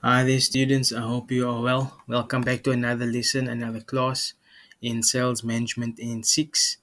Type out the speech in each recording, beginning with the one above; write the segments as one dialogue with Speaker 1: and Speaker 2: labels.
Speaker 1: Hi there, students. I hope you are well. Welcome back to another lesson, another class in Sales Management in 6.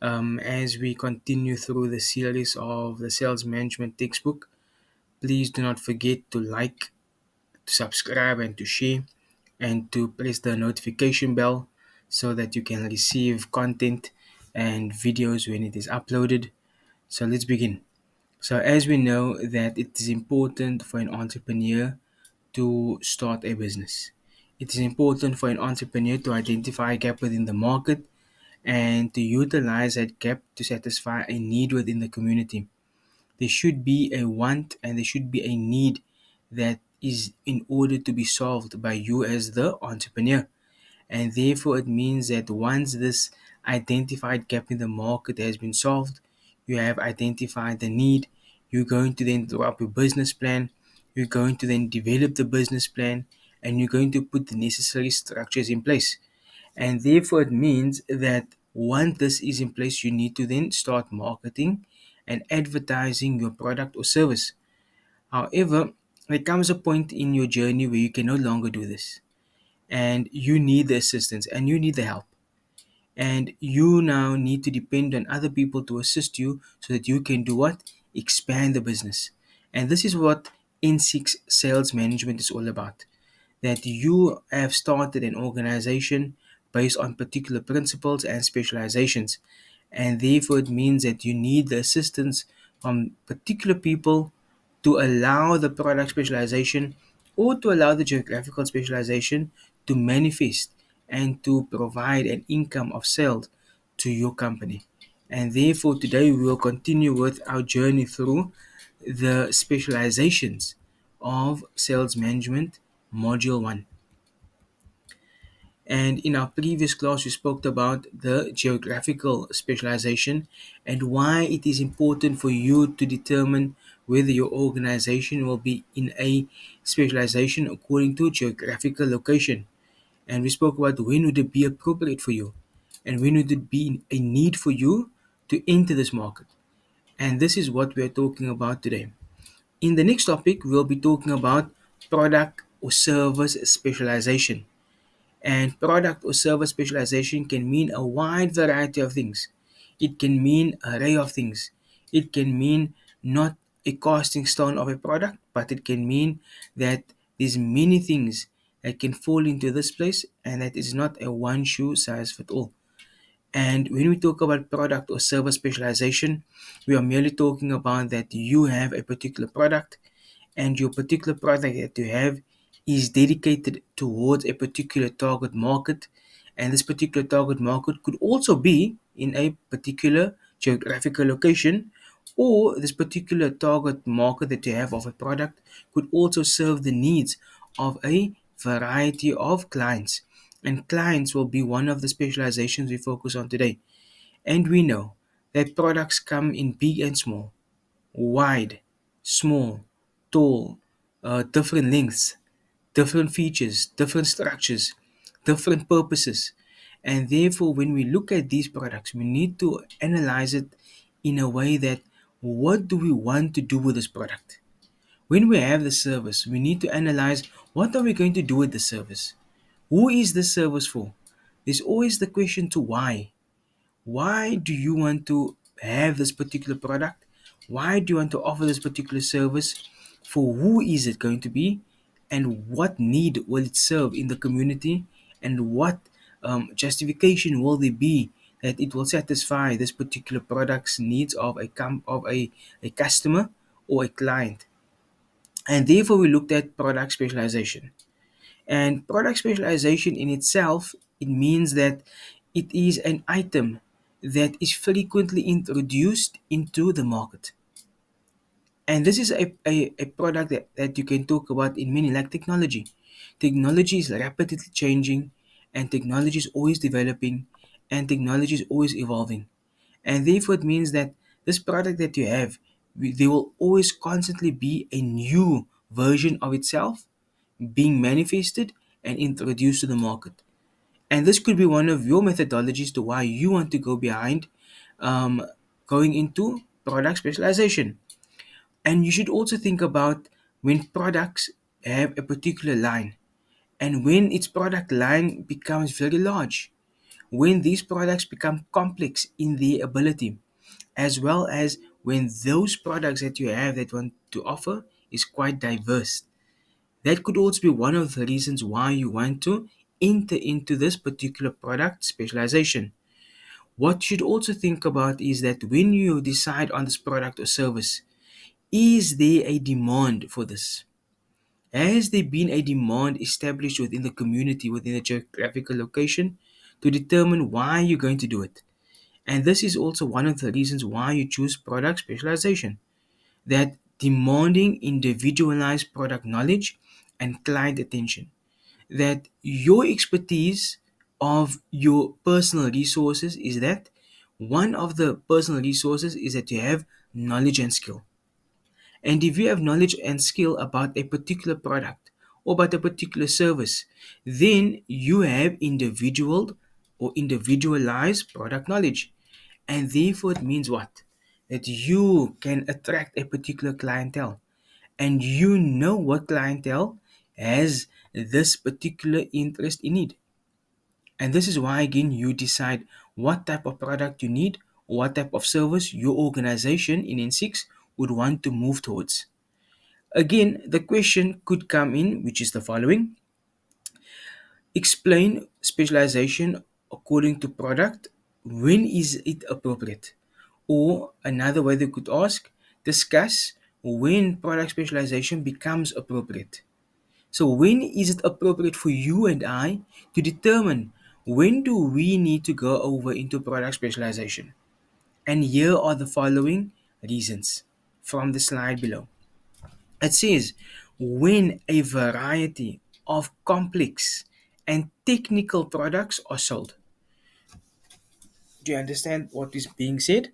Speaker 1: As we continue through the series of the Sales Management textbook, please do not forget to like, to subscribe, and to share, and to press the notification bell so that you can receive content and videos when it is uploaded. So let's begin. So as we know that it is important for an entrepreneur to start a business. It is important for an entrepreneur to identify a gap within the market and to utilize that gap to satisfy a need within the community. There should be a want and there should be a need that is in order to be solved by you as the entrepreneur. And therefore, it means that once this identified gap in the market has been solved, you have identified the need, you're going to then draw up your business plan, you're going to then develop the business plan, and you're going to put the necessary structures in place. And therefore, it means that once this is in place, you need to then start marketing and advertising your product or service. However, there comes a point in your journey where you can no longer do this and you need the assistance and you need the help, and you now need to depend on other people to assist you so that you can do what, expand the business. And this is what N6 sales management is all about, that you have started an organization based on particular principles and specializations, and therefore it means that you need the assistance from particular people to allow the product specialization or to allow the geographical specialization to manifest and to provide an income of sales to your company. And therefore, today we will continue with our journey through the specializations of sales management, module 1. And in our previous class, we spoke about the geographical specialization and why it is important for you to determine whether your organization will be in a specialization according to geographical location. And we spoke about when would it be appropriate for you and when would it be a need for you to enter this market. And this is what we are talking about today. In the next topic, we'll be talking about product or service specialization. And product or service specialization can mean a wide variety of things. It can mean an array of things. It can mean not a casting stone of a product, but it can mean that there's many things that can fall into this place and that is not a one shoe size fit all. And when we talk about product or service specialization, we are merely talking about that you have a particular product and your particular product that you have is dedicated towards a particular target market, and this particular target market could also be in a particular geographical location, or this particular target market that you have of a product could also serve the needs of a variety of clients, and clients will be one of the specializations we focus on today. And we know that products come in big and small, wide, small, tall, different lengths, different features, different structures, different purposes. And therefore, when we look at these products, we need to analyze it in a way that what do we want to do with this product? When we have the service, we need to analyze what are we going to do with the service? Who is the service for? There's always the question to why. Why do you want to have this particular product? Why do you want to offer this particular service? For who is it going to be? And what need will it serve in the community? And what justification will there be that it will satisfy this particular product's needs of a customer or a client? And therefore, we looked at product specialization. And product specialization in itself, it means that it is an item that is frequently introduced into the market. And this is a product that you can talk about in many, like technology. Technology is rapidly changing, and technology is always developing, and technology is always evolving. And therefore, it means that this product that you have, there will always constantly be a new version of itself being manifested and introduced to the market. And this could be one of your methodologies to why you want to go behind um, going into product specialization. And you should also think about when products have a particular line, and when its product line becomes very large, when these products become complex in their ability, as well as when those products that you have that want to offer is quite diverse, that could also be one of the reasons why you want to enter into this particular product specialization. What you should also think about is that when you decide on this product or service, is there a demand for this? Has there been a demand established within the community, within the geographical location, to determine why you're going to do it? And this is also one of the reasons why you choose product specialization, that demanding individualized product knowledge and client attention, that your expertise of your personal resources is that one of the personal resources is that you have knowledge and skill. And if you have knowledge and skill about a particular product or about a particular service, then you have individual or individualized product knowledge. And therefore, it means what? That you can attract a particular clientele. And you know what clientele has this particular interest in need. And this is why, again, you decide what type of product you need or what type of service your organization in N6 would want to move towards. Again, the question could come in, which is the following: explain specialization according to product. When is it appropriate? Or another way they could ask, discuss when product specialization becomes appropriate. So, when is it appropriate for you and I to determine when do we need to go over into product specialization? And here are the following reasons from the slide below. It says when a variety of complex and technical products are sold. Do you understand what is being said?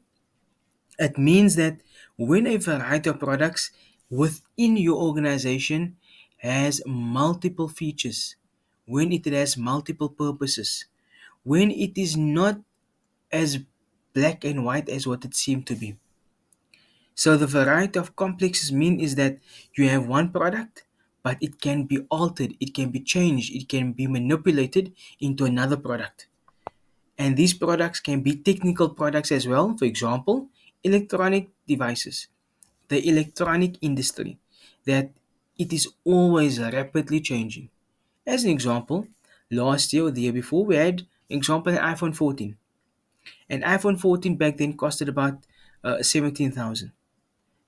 Speaker 1: It means that when a variety of products within your organization has multiple features, when it has multiple purposes, when it is not as black and white as what it seemed to be. So the variety of complexes mean is that you have one product, but it can be altered, it can be changed, it can be manipulated into another product. And these products can be technical products as well. For example, electronic devices, the electronic industry, that it is always rapidly changing. As an example, last year or the year before, we had example an iPhone 14. An iPhone 14 back then costed about 17,000.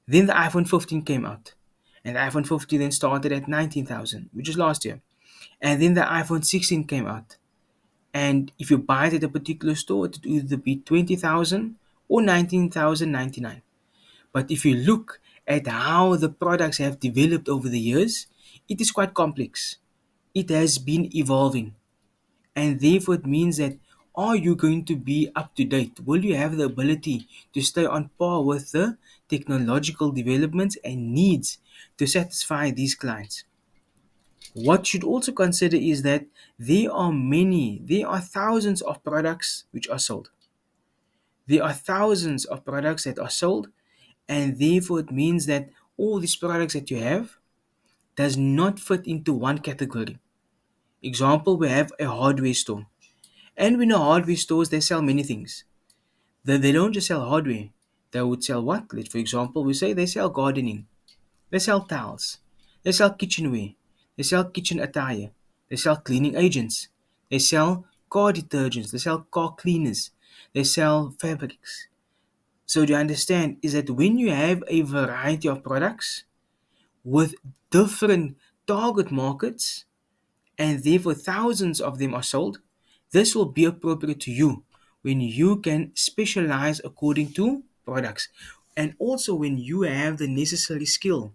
Speaker 1: Then the iPhone 15 came out. And the iPhone 15 then started at 19,000, which is last year. And then the iPhone 16 came out. And if you buy it at a particular store, it would either be 20,000 or 19,099. But if you look at how the products have developed over the years, it is quite complex. It has been evolving. And therefore, it means that are you going to be up to date? Will you have the ability to stay on par with the technological developments and needs to satisfy these clients? What you should also consider is that there are thousands of products which are sold. There are thousands of products that are sold, and therefore it means that all these products that you have does not fit into one category. Example, we have a hardware store. And we know hardware stores, they sell many things. They don't just sell hardware. They would sell what? For example, we say they sell gardening. They sell towels. They sell kitchenware. They sell kitchen attire. They sell cleaning agents. They sell car detergents. They sell car cleaners. They sell fabrics. So do you understand is that when you have a variety of products with different target markets, and therefore thousands of them are sold, this will be appropriate to you when you can specialize according to products. And also when you have the necessary skill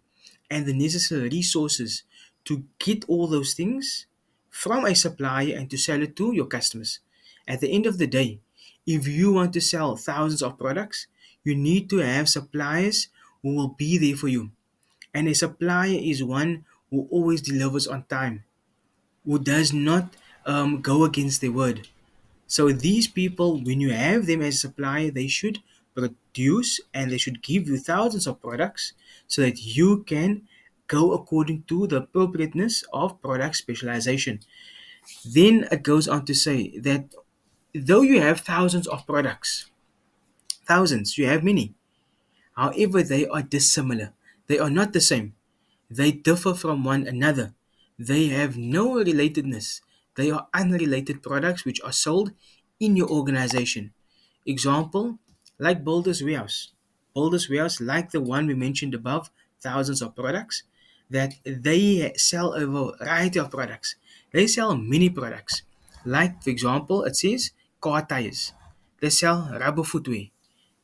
Speaker 1: and the necessary resources to get all those things from a supplier and to sell it to your customers. At the end of the day, if you want to sell thousands of products, you need to have suppliers who will be there for you. And a supplier is one who always delivers on time, who does not go against their word. So these people, when you have them as a supplier, they should produce and they should give you thousands of products so that you can go according to the appropriateness of product specialization. Then it goes on to say that though you have thousands of products, thousands, you have many, however, they are dissimilar. They are not the same. They differ from one another. They have no relatedness. They are unrelated products which are sold in your organization. Example, like Builder's Warehouse. Builder's Warehouse, like the one we mentioned above, thousands of products, that they sell a variety of products. They sell many products. Like, for example, it says car tires. They sell rubber footwear.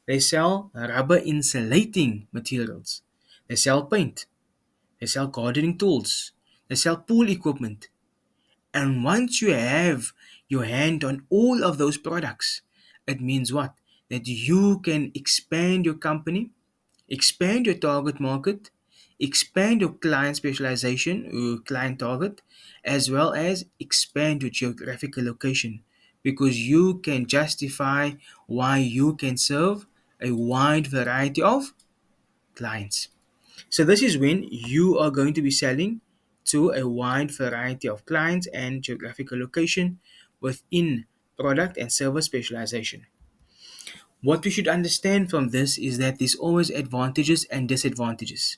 Speaker 1: They sell rubber insulating materials. They sell paint. They sell gardening tools. They sell pool equipment. And once you have your hand on all of those products, it means what? That you can expand your company, expand your target market, expand your client specialization, your client target, as well as expand your geographical location because you can justify why you can serve a wide variety of clients. So this is when you are going to be selling to a wide variety of clients and geographical location within product and service specialization. What we should understand from this is that there's always advantages and disadvantages.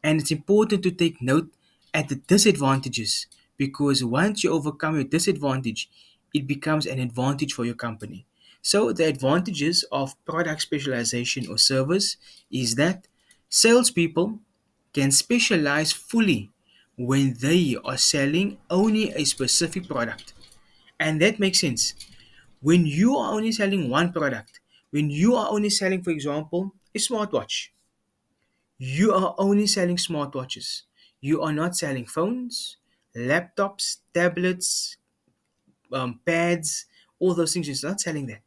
Speaker 1: And it's important to take note at the disadvantages because once you overcome your disadvantage, it becomes an advantage for your company. So the advantages of product specialization or service is that salespeople can specialize fully when they are selling only a specific product. And that makes sense. When you are only selling one product, when you are only selling, for example, a smartwatch, you are only selling smartwatches. You are not selling phones, laptops, tablets, pads, all those things. You're not selling that.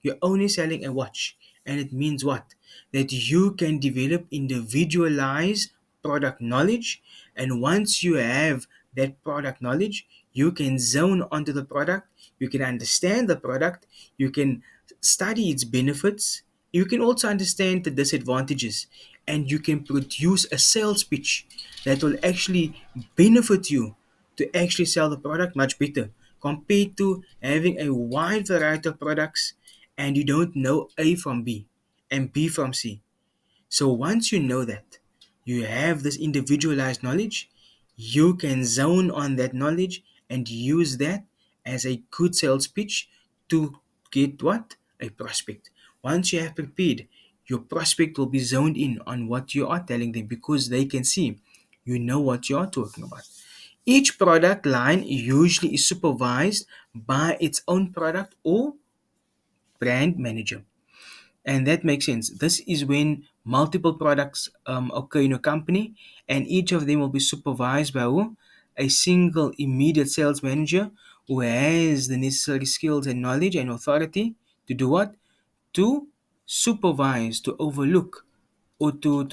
Speaker 1: You're only selling a watch. And it means what? That you can develop individualized product knowledge. And once you have that product knowledge, you can zone onto the product. You can understand the product. You can study its benefits. You can also understand the disadvantages. And you can produce a sales pitch that will actually benefit you to actually sell the product much better compared to having a wide variety of products and you don't know A from B and B from C. So once you know that, you have this individualized knowledge, you can zone on that knowledge and use that as a good sales pitch to get what? A prospect. Once you have prepared, your prospect will be zoned in on what you are telling them because they can see you know what you are talking about. Each product line usually is supervised by its own product or brand manager. And that makes sense. This is when multiple products occur in a company, and each of them will be supervised by who? A single immediate sales manager who has the necessary skills and knowledge and authority to do what? To supervise, to overlook, or to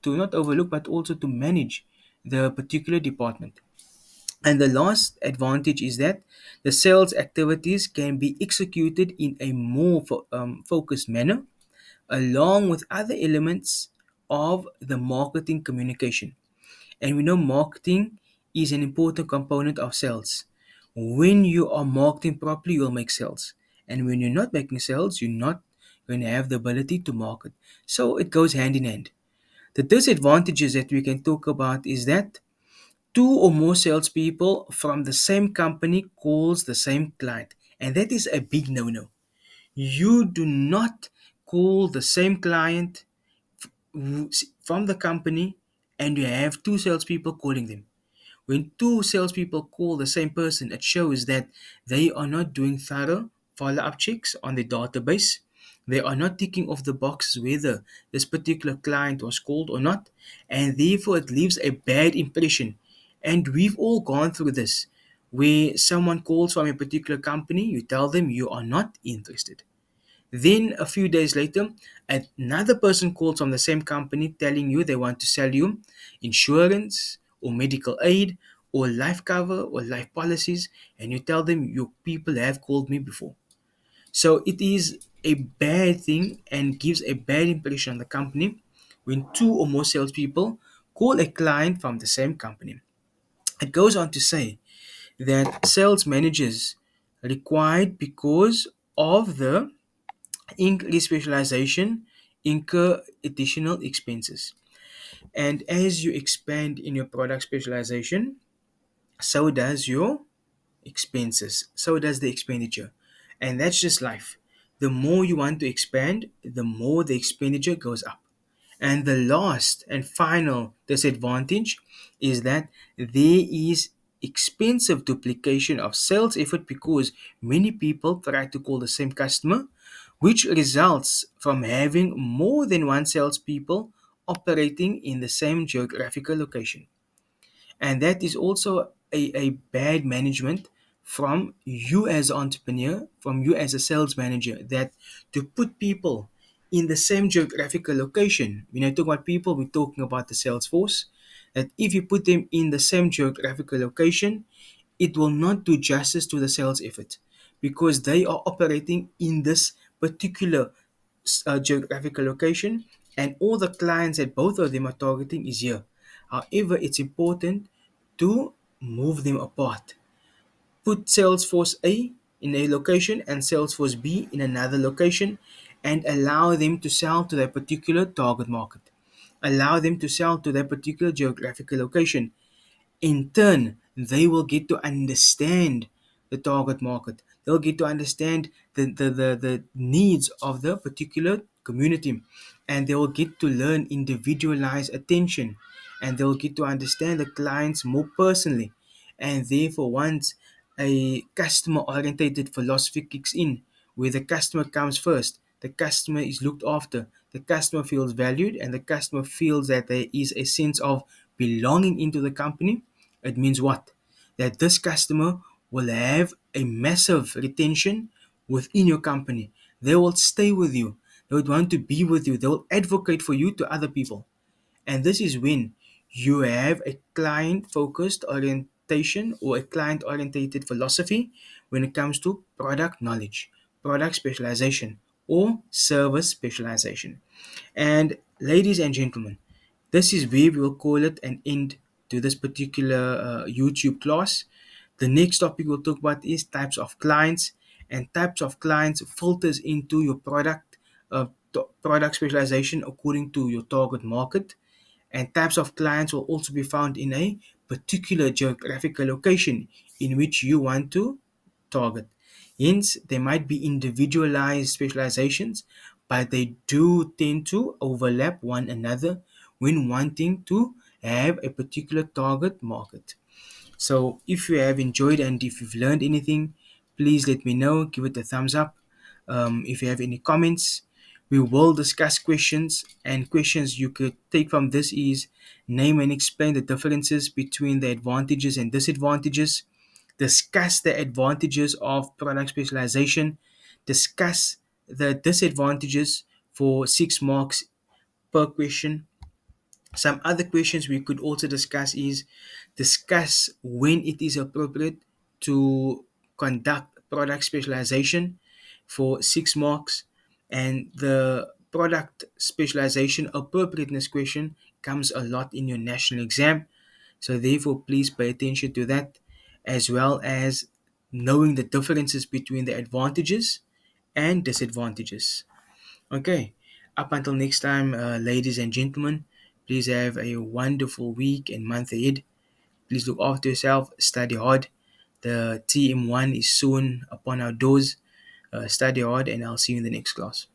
Speaker 1: not overlook, but also to manage the particular department. And the last advantage is that the sales activities can be executed in a more focused manner along with other elements of the marketing communication. And we know marketing is an important component of sales. When you are marketing properly, you'll make sales. And when you're not making sales, you're not going to have the ability to market. So it goes hand in hand. The disadvantages that we can talk about is that two or more salespeople from the same company calls the same client. And that is a big no-no. You do not call the same client from the company and you have two salespeople calling them. When two salespeople call the same person, it shows that they are not doing thorough follow-up checks on the database. They are not ticking off the boxes whether this particular client was called or not, and therefore it leaves a bad impression. And we've all gone through this, where someone calls from a particular company, you tell them you are not interested. Then a few days later, another person calls from the same company telling you they want to sell you insurance or medical aid or life cover or life policies, and you tell them your people have called me before. So it is a bad thing and gives a bad impression on the company when two or more salespeople call a client from the same company. It goes on to say that sales managers required because of the increased specialization incur additional expenses. And as you expand in your product specialization, so does your expenses, so does the expenditure. And that's just life. The more you want to expand, the more the expenditure goes up. And the last and final disadvantage is that there is expensive duplication of sales effort because many people try to call the same customer, which results from having more than one salespeople operating in the same geographical location. And that is also a bad management from you as an entrepreneur, from you as a sales manager, that to put people in the same geographical location. When I talk about people, we're talking about the sales force. That if you put them in the same geographical location, it will not do justice to the sales effort because they are operating in this particular geographical location, and all the clients that both of them are targeting is here. However, it's important to move them apart. Put Salesforce A in a location and Salesforce B in another location, and allow them to sell to their particular target market. Allow them to sell to their particular geographical location. In turn, they will get to understand the target market. They'll get to understand the needs of the particular community, and they will get to learn individualized attention, and they'll get to understand the clients more personally. And therefore, once a customer orientated philosophy kicks in, where the customer comes first, the customer is looked after, the customer feels valued, and the customer feels that there is a sense of belonging into the company. It means what? That this customer will have a massive retention within your company. They will stay with you. They would want to be with you. They will advocate for you to other people. And this is when you have a client focused orientation or a client orientated philosophy when it comes to product knowledge, product specialization, or service specialization. And ladies and gentlemen, this is where we will call it an end to this particular YouTube class. The next topic we'll talk about is types of clients, and types of clients filters into your product specialization according to your target market, and types of clients will also be found in a particular geographical location in which you want to target. Hence, there might be individualized specializations, but they do tend to overlap one another when wanting to have a particular target market. So, if you have enjoyed and if you've learned anything, please let me know. Give it a thumbs up. If you have any comments, we will discuss questions, and questions you could take from this is: name and explain the differences between the advantages and disadvantages, discuss the advantages of product specialization, discuss the disadvantages for 6 marks per question. Some other questions we could also discuss is: discuss when it is appropriate to conduct product specialization for 6 marks. And the product specialization appropriateness question comes a lot in your national exam. So therefore, please pay attention to that, as well as knowing the differences between the advantages and disadvantages. Okay, up until next time, ladies and gentlemen, please have a wonderful week and month ahead. Please look after yourself, study hard. The TM1 is soon upon our doors. Study hard, and I'll see you in the next class.